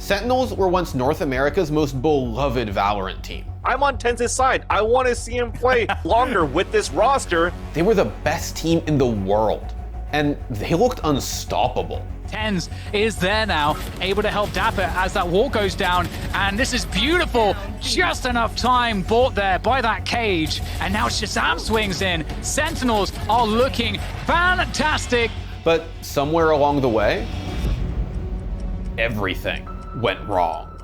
Sentinels were once North America's most beloved Valorant team. I'm on TenZ's side. I want to see him play longer with this roster. They were the best team in the world, and they looked unstoppable. TenZ is there now, able to help Dapper as that wall goes down, and this is beautiful. Just enough time bought there by that cage, and now Shazam swings in. Sentinels are looking fantastic. But somewhere along the way, everything went wrong.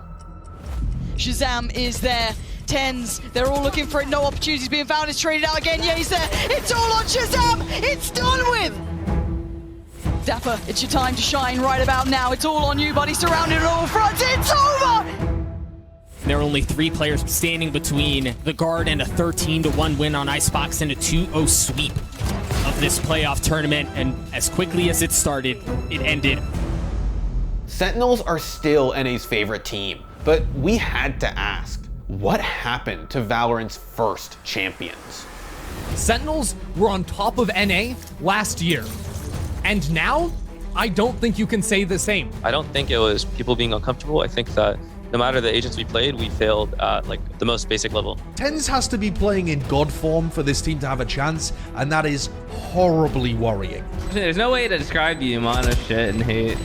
Shazam is there. TenZ, they're all looking for it. No opportunities being found. It's traded out again. Yeah, he's there. It's all on Shazam. It's done with. Dapper, it's your time to shine right about now. It's all on you, buddy. Surrounded on all fronts. It's over! There are only 3 players standing between the guard and a 13-1 win on Icebox and a 2-0 sweep of this playoff tournament. And as quickly as it started, it ended. Sentinels are still NA's favorite team, but we had to ask, what happened to Valorant's first champions? Sentinels were on top of NA last year. And now, I don't think you can say the same. I don't think it was people being uncomfortable. I think that no matter the agents we played, we failed at like the most basic level. TenZ has to be playing in God form for this team to have a chance, and that is horribly worrying. There's no way to describe the amount of shit and hate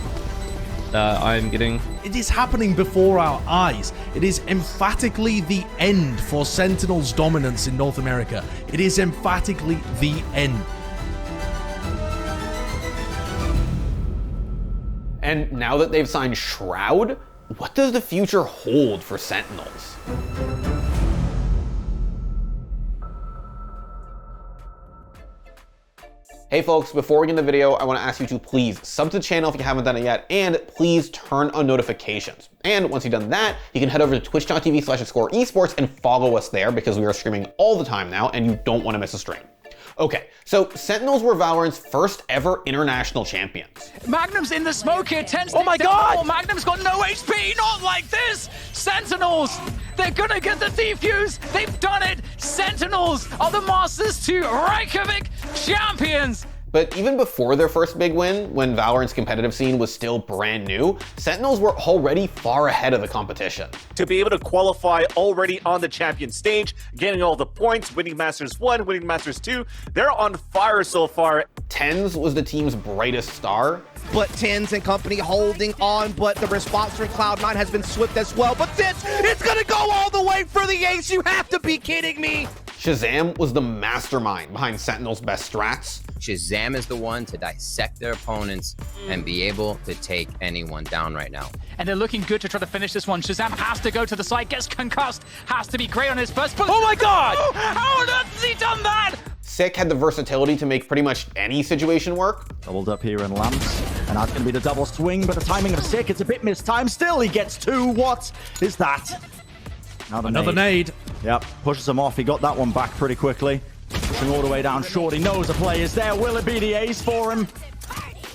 that I'm getting. It is happening before our eyes. It is emphatically the end for Sentinels' dominance in North America. It is emphatically the end. And now that they've signed Shroud, what does the future hold for Sentinels? Hey folks, before we get into the video, I want to ask you to please sub to the channel if you haven't done it yet, and please turn on notifications. And once you've done that, you can head over to twitch.tv/theScore esports and follow us there because we are streaming all the time now and you don't want to miss a stream. Okay, so Sentinels were Valorant's first ever international champions. Magnum's in the smoke here. TenZ. Oh my God! Magnum's got no HP. Not like this. Sentinels. They're gonna get the defuse. They've done it. Sentinels are the Masters 2 Reykjavik champions. But even before their first big win, when Valorant's competitive scene was still brand new, Sentinels were already far ahead of the competition. To be able to qualify already on the champion stage, getting all the points, winning Masters 1, winning Masters 2, they're on fire so far. TenZ was the team's brightest star. But TenZ and company holding on, but the response from Cloud9 has been swift as well. But this, it's gonna go all the way for the ace. You have to be kidding me. Shazam was the mastermind behind Sentinel's best strats. Shazam is the one to dissect their opponents and be able to take anyone down right now. And they're looking good to try to finish this one. Shazam has to go to the side, gets concussed, has to be great on his first. Oh my God! How on earth has he done that? Sick had the versatility to make pretty much any situation work. Doubled up here and lands, and that's going to be the double swing, but the timing of Sick, it's a bit mistimed. Still, he gets 2. What is that? Another nade. Yep, pushes him off. He got that one back pretty quickly. Pushing all the way down short. He knows the play is there. Will it be the ace for him?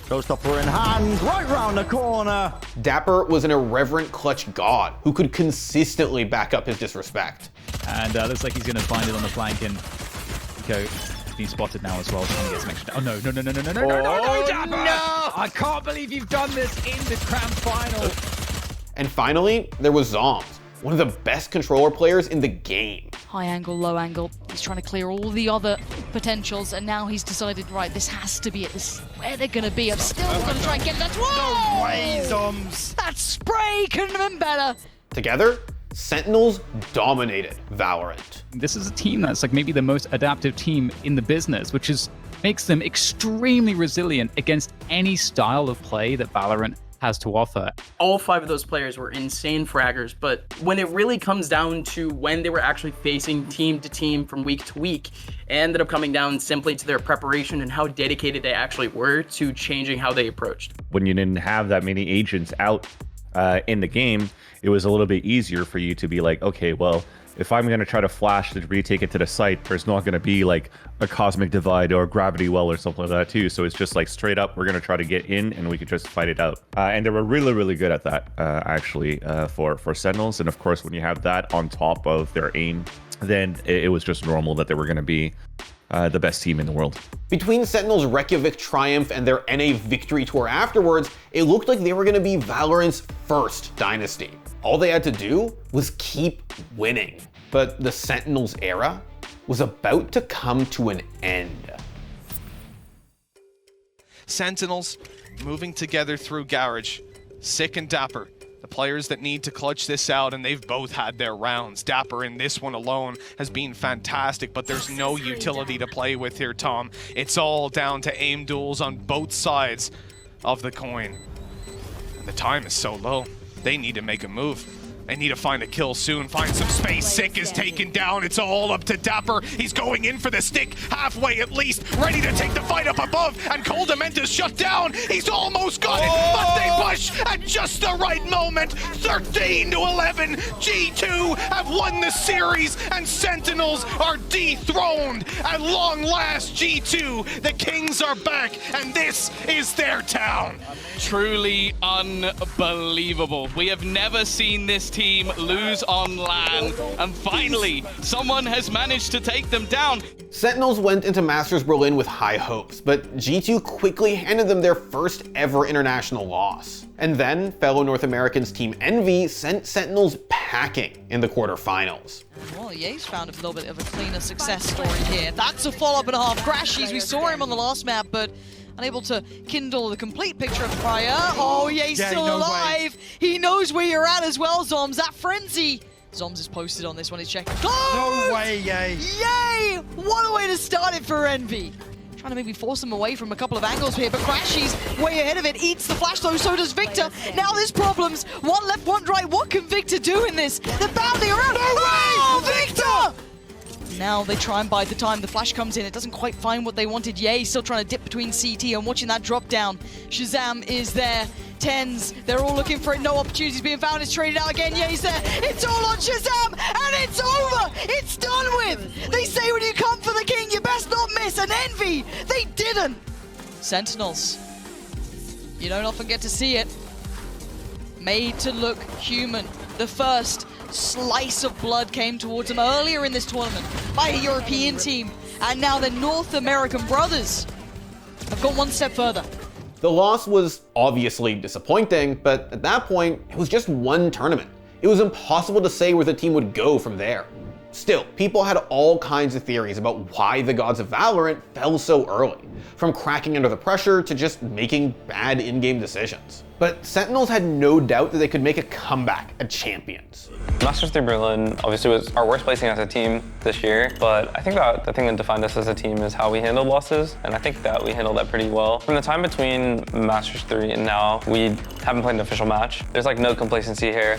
Showstopper in hand, right round the corner. Dapper was an irreverent clutch god who could consistently back up his disrespect. And looks like he's going to find it on the flank, and Nico being spotted now as well, trying to get some extra. Oh no, no, no, no, no, no, no, no, no, Dapper! No! I can't believe you've done this in the grand final. And finally, there was Zombs, one of the best controller players in the game. High angle, low angle. He's trying to clear all the other potentials, and now he's decided, right, this has to be it. This is where they're going to be. I'm still going to try and get that. Whoa! No way, Zombs. That spray couldn't have been better. Together, Sentinels dominated Valorant. This is a team that's like maybe the most adaptive team in the business, which makes them extremely resilient against any style of play that Valorant has to offer. All 5 of those players were insane fraggers, but when it really comes down to when they were actually facing team to team from week to week, it ended up coming down simply to their preparation and how dedicated they actually were to changing how they approached. When you didn't have that many agents out in the game, it was a little bit easier for you to be like, okay, well, if I'm going to try to flash to retake it to the site, there's not going to be like a cosmic divide or a gravity well or something like that too. So it's just like straight up, we're going to try to get in and we could just fight it out. And they were really, really good at that, actually, for Sentinels. And of course, when you have that on top of their aim, then it was just normal that they were going to be the best team in the world. Between Sentinels' Reykjavik triumph and their NA victory tour afterwards, it looked like they were going to be Valorant's first dynasty. All they had to do was keep winning. But the Sentinels era was about to come to an end. Sentinels moving together through Garage. Sick and Dapper, the players that need to clutch this out, and they've both had their rounds. Dapper in this one alone has been fantastic, but there's no utility to play with here, Tom. It's all down to aim duels on both sides of the coin. And the time is so low. They need to make a move. They need to find a kill soon, find some space. Sick is taken down. It's all up to Dapper. He's going in for the stick, halfway at least, ready to take the fight up above, and Coldamenta's shut down. He's almost got it, but they push at just the right moment. 13-11. G2 have won the series, and Sentinels are dethroned. At long last, G2, the Kings are back, and this is their town. Truly unbelievable. We have never seen this team lose on LAN, and finally, someone has managed to take them down. Sentinels went into Masters Berlin with high hopes, but G2 quickly handed them their first ever international loss. And then, fellow North Americans Team Envy sent Sentinels packing in the quarterfinals. Well, Ye's found a little bit of a cleaner success story here. That's a follow-up and a half. Crashies, we saw him on the last map, but unable to kindle the complete picture of fire. Oh, Ye's still alive. He knows where you're at as well, Zoms. That frenzy. Zoms is posted on this one. He's checking. Close! No way, Ye. Yay! What a way to start it for Envy. Trying to maybe force them away from a couple of angles here, but Crashy's way ahead of it. Eats the flash though, so does Victor. Now there's problems. One left, one right. What can Victor do in this? They're bounding around. No way! Oh, Victor! Now they try and bide the time. The flash comes in. It doesn't quite find what they wanted. Yay, still trying to dip between CT and watching that drop down. Shazam is there. Tens, they're all looking for it. No opportunities being found. It's traded out again. Yay's there. It's all on Shazam, and it's over. It's done with. They say when you come for the king, you best not miss. And Envy, they didn't. Sentinels, you don't often get to see it. Made to look human. The first slice of blood came towards them earlier in this tournament by a European team, and now the North American brothers have gone one step further. The loss was obviously disappointing, but at that point, it was just one tournament. It was impossible to say where the team would go from there. Still, people had all kinds of theories about why the gods of Valorant fell so early, from cracking under the pressure to just making bad in-game decisions. But Sentinels had no doubt that they could make a comeback at champions. Masters 3 Berlin obviously was our worst placing as a team this year, but I think that the thing that defined us as a team is how we handled losses, and I think that we handled that pretty well. From the time between Masters 3 and now, we haven't played an official match. There's like no complacency here.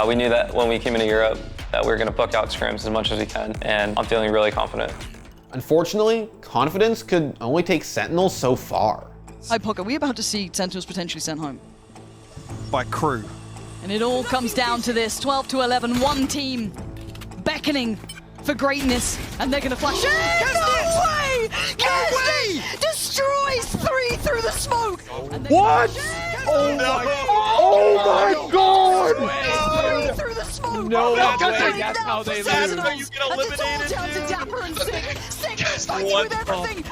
We knew that when we came into Europe that we were going to book out scrims as much as we can, and I'm feeling really confident. Unfortunately, confidence could only take Sentinels so far. Hi, Puck, are we about to see Sentinels potentially sent home? By crew. And it all comes down to this, 12-11, one team beckoning for greatness, and they're gonna flash. No way! No way! Destroys 3 through the smoke! What? Oh my god! 3 through the smoke! No way, that's how they lose. And it's all down to Dapper and Sick. Sick fighting with everything.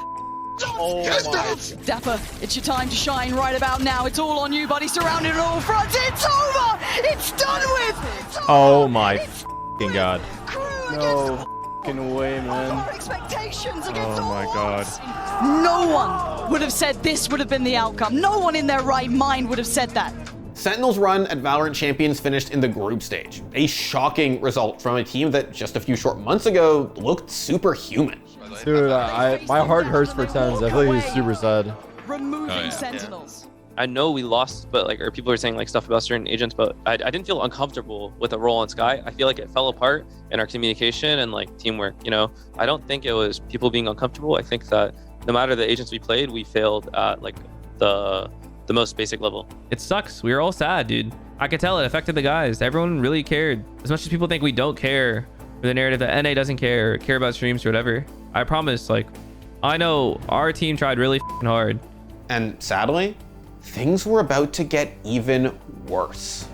Oh my. Dapper, it's your time to shine right about now. It's all on you, buddy. Surrounded on all fronts. It's over! It's done with! Oh my god. No fucking way, man. Expectations against Oh my god. No one would have said this would have been the outcome. No one in their right mind would have said that. Sentinels' run at Valorant Champions finished in the group stage. A shocking result from a team that just a few short months ago looked superhuman. Dude, my heart hurts for Tens. I feel like he's super sad. Removing Sentinels. I know we lost, but like, or people are saying like stuff about certain agents, but I didn't feel uncomfortable with the role on Sky. I feel like it fell apart in our communication and like teamwork. You know, I don't think it was people being uncomfortable. I think that no matter the agents we played, we failed at like the most basic level. It sucks. We were all sad, dude. I could tell it affected the guys. Everyone really cared. As much as people think we don't care, or the narrative that NA doesn't care about streams or whatever, I promise, like, I know our team tried really hard. And sadly, things were about to get even worse.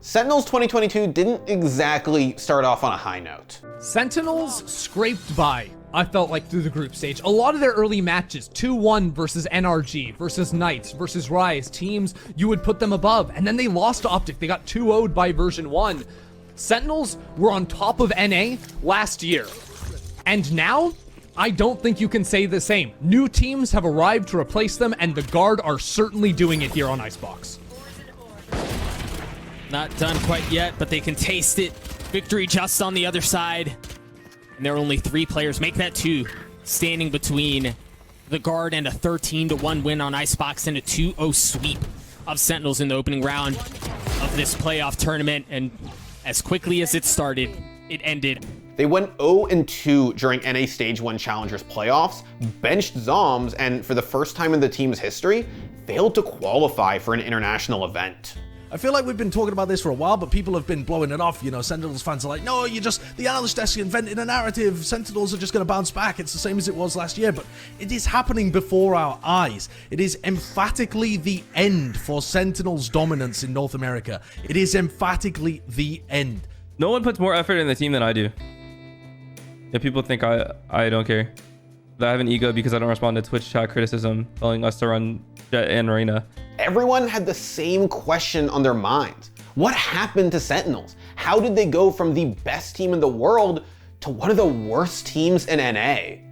Sentinels 2022 didn't exactly start off on a high note. Sentinels scraped by, I felt like, through the group stage. A lot of their early matches, 2-1 versus NRG, versus Knights, versus Rise, teams you would put them above, and then they lost to Optic. They got 2-0'd by version 1. Sentinels were on top of NA last year. And now, I don't think you can say the same. New teams have arrived to replace them, and the Guard are certainly doing it here on Icebox. Not done quite yet, but they can taste it. Victory just on the other side. And there are only 3 players, make that 2, standing between the Guard and a 13-1 win on Icebox and a 2-0 sweep of Sentinels in the opening round of this playoff tournament. And as quickly as it started, it ended. They went 0-2 during NA Stage 1 Challengers playoffs, benched Zoms, and for the first time in the team's history, failed to qualify for an international event. I feel like we've been talking about this for a while, but people have been blowing it off. You know, Sentinels fans are like, no, the analyst desk invented a narrative. Sentinels are just going to bounce back. It's the same as it was last year, but it is happening before our eyes. It is emphatically the end for Sentinels' dominance in North America. It is emphatically the end. No one puts more effort in the team than I do. If people think I don't care, that I have an ego because I don't respond to Twitch chat criticism telling us to run Jet and Arena. Everyone had the same question on their minds. What happened to Sentinels? How did they go from the best team in the world to one of the worst teams in NA?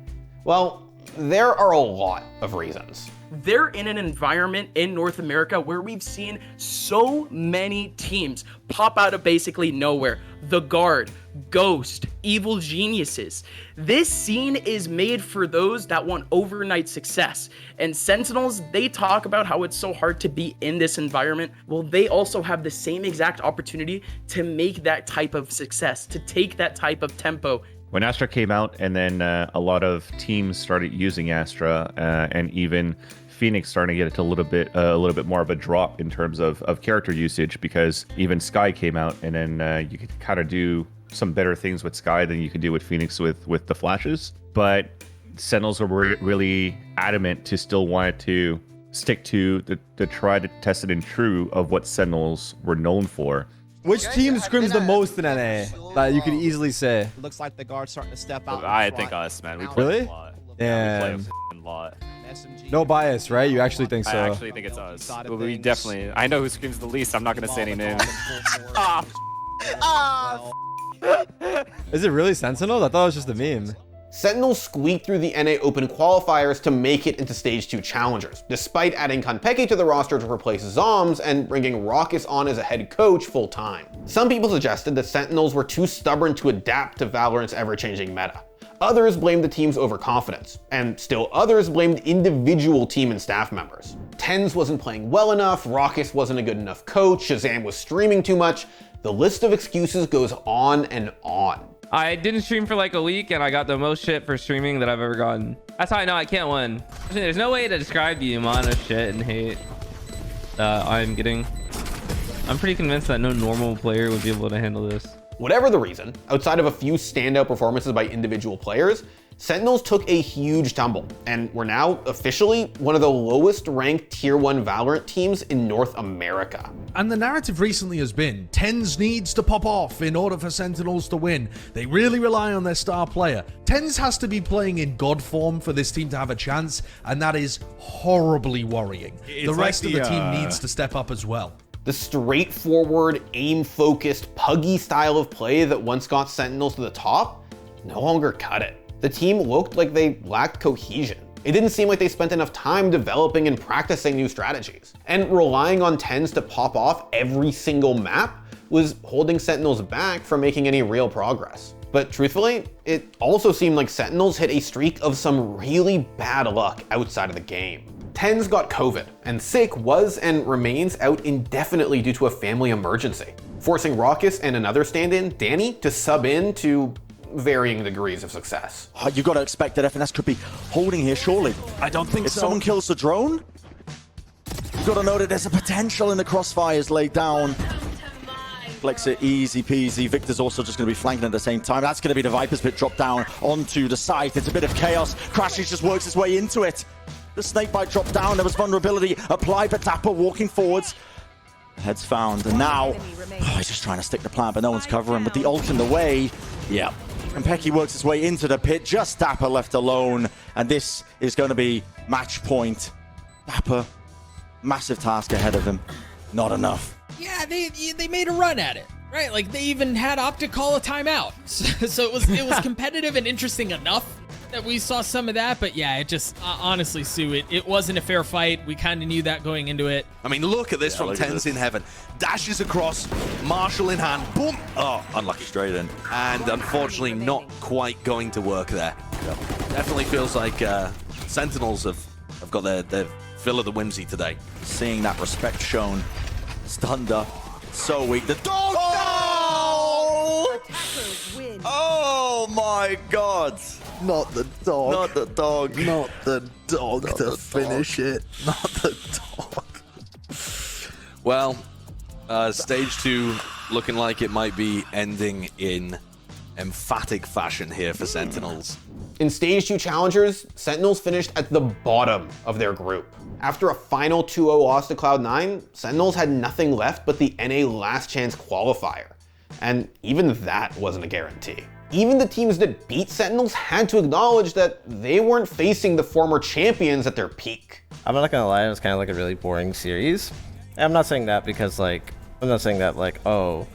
Well, there are a lot of reasons. They're in an environment in North America where we've seen so many teams pop out of basically nowhere. The Guard, Ghost, Evil Geniuses. This scene is made for those that want overnight success. And Sentinels, they talk about how it's so hard to be in this environment. Well, they also have the same exact opportunity to make that type of success, to take that type of tempo. When Astra came out, and then a lot of teams started using Astra, and even Phoenix starting to get a little bit more of a drop in terms of character usage, because even Sky came out, and then you could kind of do some better things with Sky than you could do with Phoenix with the flashes. But Sentinels were really adamant to still want to stick to the tried, tested, and true of what Sentinels were known for. Which team scrims the most in NA? That you could easily say. Looks like the Guard starting to step out. I think us, man. We play Really? a lot. Yeah, we play a lot. no bias, right? You actually think so? I actually think it's us. But we definitely. I know who screams the least. I'm not gonna say any names. Is it really Sentinels? I thought it was just a meme. Sentinels squeaked through the NA Open qualifiers to make it into Stage 2 Challengers, despite adding Kanpeki to the roster to replace Zoms and bringing Raucus on as a head coach full-time. Some people suggested that Sentinels were too stubborn to adapt to Valorant's ever-changing meta. Others blamed the team's overconfidence, and still others blamed individual team and staff members. TenZ wasn't playing well enough, Raucus wasn't a good enough coach, Shazam was streaming too much. The list of excuses goes on and on. I didn't stream for like a week and I got the most shit for streaming that I've ever gotten. That's how I know I can't win. There's no way to describe the amount of shit and hate I'm getting. I'm pretty convinced that no normal player would be able to handle this. Whatever the reason, outside of a few standout performances by individual players, Sentinels took a huge tumble, and we're now officially one of the lowest ranked Tier 1 Valorant teams in North America. And the narrative recently has been, TenZ needs to pop off in order for Sentinels to win. They really rely on their star player. TenZ has to be playing in God form for this team to have a chance, and that is horribly worrying. The rest of the team needs to step up as well. The straightforward, aim-focused, puggy style of play that once got Sentinels to the top no longer cut it. The team looked like they lacked cohesion. It didn't seem like they spent enough time developing and practicing new strategies. And relying on TenZ to pop off every single map was holding Sentinels back from making any real progress. But truthfully, it also seemed like Sentinels hit a streak of some really bad luck outside of the game. TenZ got COVID, and Sick was and remains out indefinitely due to a family emergency, forcing Raucus and another stand-in, Danny, to sub in to varying degrees of success. Oh, you got to expect that FNS could be holding here, surely. I don't think if so. If someone kills the drone, you've got to know that there's a potential in the crossfires laid down. Flex it easy peasy. Victor's also just going to be flanking at the same time. That's going to be the Viper's Pit drop down onto the site. It's a bit of chaos. Crashes just works his way into it. The snakebite dropped down. There was vulnerability applied, but Dapper walking forwards. Head's found, and now he's just trying to stick the plant, but no one's covering. With the ult in the way, yeah. And Pecky works his way into the pit, just Dapper left alone, and this is going to be match point. Dapper, massive task ahead of him, not enough. Yeah, they made a run at it, right? Like they even had Optic call a timeout, so it was competitive and interesting enough that we saw some of that. But yeah, it just honestly, Sue, it wasn't a fair fight. We kind of knew that going into it. I mean, look at this from Tens in Heaven. Dashes across, Marshall in hand, boom! Oh, unlucky. Straight in. And unfortunately, not quite going to work there. Yep. Definitely feels like Sentinels have got their fill of the whimsy today. Seeing that respect shown. Thunder, so weak. The dog! Oh! Oh my God! Not the dog. Not the dog. Not the dog to finish it. Not the dog. Well, stage 2 looking like it might be ending in emphatic fashion here for Sentinels. In stage 2 challengers, Sentinels finished at the bottom of their group. After a final 2-0 loss to Cloud9, Sentinels had nothing left but the NA last chance qualifier. And even that wasn't a guarantee. Even the teams that beat Sentinels had to acknowledge that they weren't facing the former champions at their peak. I'm not gonna lie, it was kind of like a really boring series. And I'm not saying that because oh,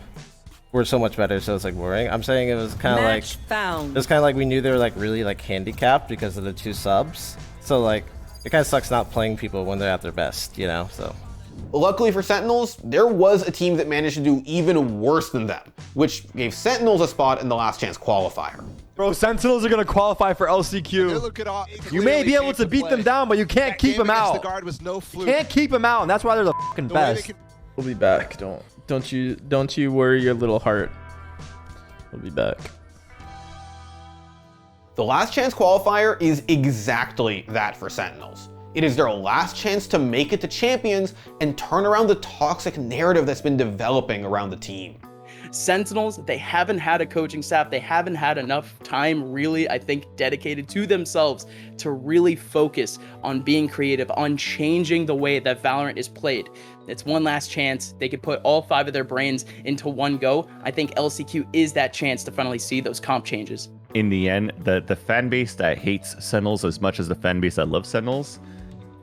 we're so much better, so it's like boring. I'm saying it was kind of like it was kind of like we knew they were like really like handicapped because of the 2 subs. So like it kind of sucks not playing people when they're at their best, you know. So luckily for Sentinels, there was a team that managed to do even worse than them, which gave Sentinels a spot in the last chance qualifier. Bro, Sentinels are gonna qualify for LCQ. You may be able to beat them down, but you can't keep them out. You can't keep them out, and that's why they're the fucking best. We'll be back. Don't you worry your little heart. We'll be back. The last chance qualifier is exactly that for Sentinels. It is their last chance to make it to champions and turn around the toxic narrative that's been developing around the team. Sentinels, they haven't had a coaching staff. They haven't had enough time really, I think, dedicated to themselves to really focus on being creative, on changing the way that Valorant is played. It's one last chance. They could put all 5 of their brains into one go. I think LCQ is that chance to finally see those comp changes. In the end, the fan base that hates Sentinels as much as the fan base that loves Sentinels,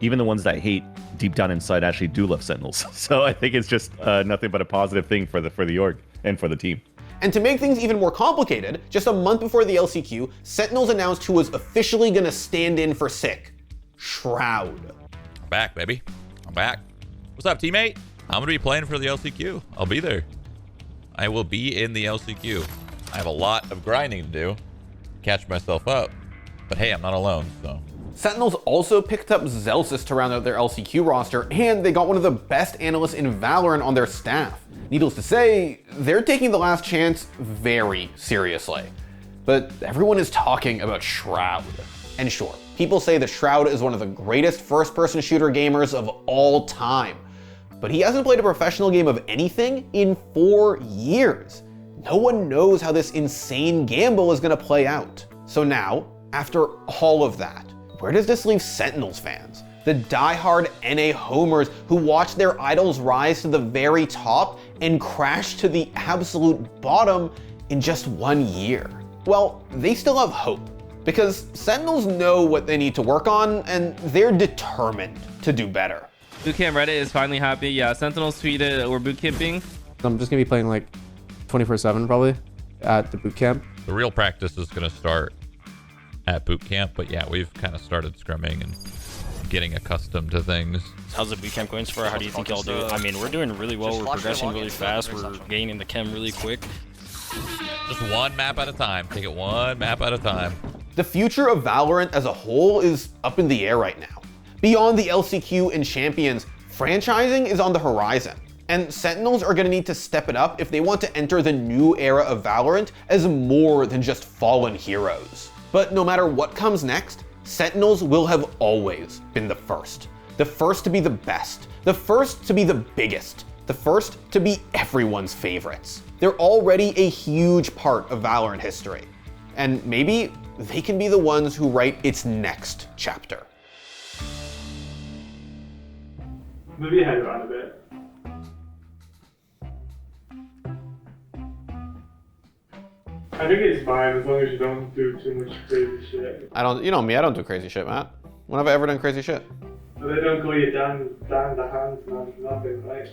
even the ones that hate deep down inside actually do love Sentinels. So I think it's just nothing but a positive thing for the org and for the team. And to make things even more complicated, just a month before the LCQ, Sentinels announced who was officially gonna stand in for Sick. Shroud. I'm back, baby. I'm back. What's up, teammate? I'm gonna be playing for the LCQ. I'll be there. I will be in the LCQ. I have a lot of grinding to do, catch myself up. But hey, I'm not alone, so. Sentinels also picked up Zelsis to round out their LCQ roster, and they got one of the best analysts in Valorant on their staff. Needless to say, they're taking the last chance very seriously. But everyone is talking about Shroud. And sure, people say that Shroud is one of the greatest first-person shooter gamers of all time. But he hasn't played a professional game of anything in 4 years. No one knows how this insane gamble is gonna play out. So now, after all of that, where does this leave Sentinels fans? The die-hard NA homers who watch their idols rise to the very top and crash to the absolute bottom in just 1 year. Well, they still have hope, because Sentinels know what they need to work on, and they're determined to do better. Bootcamp Reddit is finally happy. Yeah, Sentinels tweeted we're bootcamping. I'm just gonna be playing like 24/7 probably at the bootcamp. The real practice is going to start at boot camp, but yeah, we've kind of started scrimming and getting accustomed to things. How's the boot camp going so far? How do you think y'all do? I mean, we're doing really well. We're progressing really fast. We're gaining the chem really quick. Just one map at a time. Take it one map at a time. The future of Valorant as a whole is up in the air right now. Beyond the LCQ and Champions, franchising is on the horizon. And Sentinels are going to need to step it up if they want to enter the new era of Valorant as more than just fallen heroes. But no matter what comes next, Sentinels will have always been the first. The first to be the best. The first to be the biggest. The first to be everyone's favorites. They're already a huge part of Valorant history. And maybe they can be the ones who write its next chapter. Maybe head around a bit. I think it's fine as long as you don't do too much crazy shit. I don't, you know me, I don't do crazy shit, Matt. When have I ever done crazy shit? But they don't call you down the hands, man, nothing, right?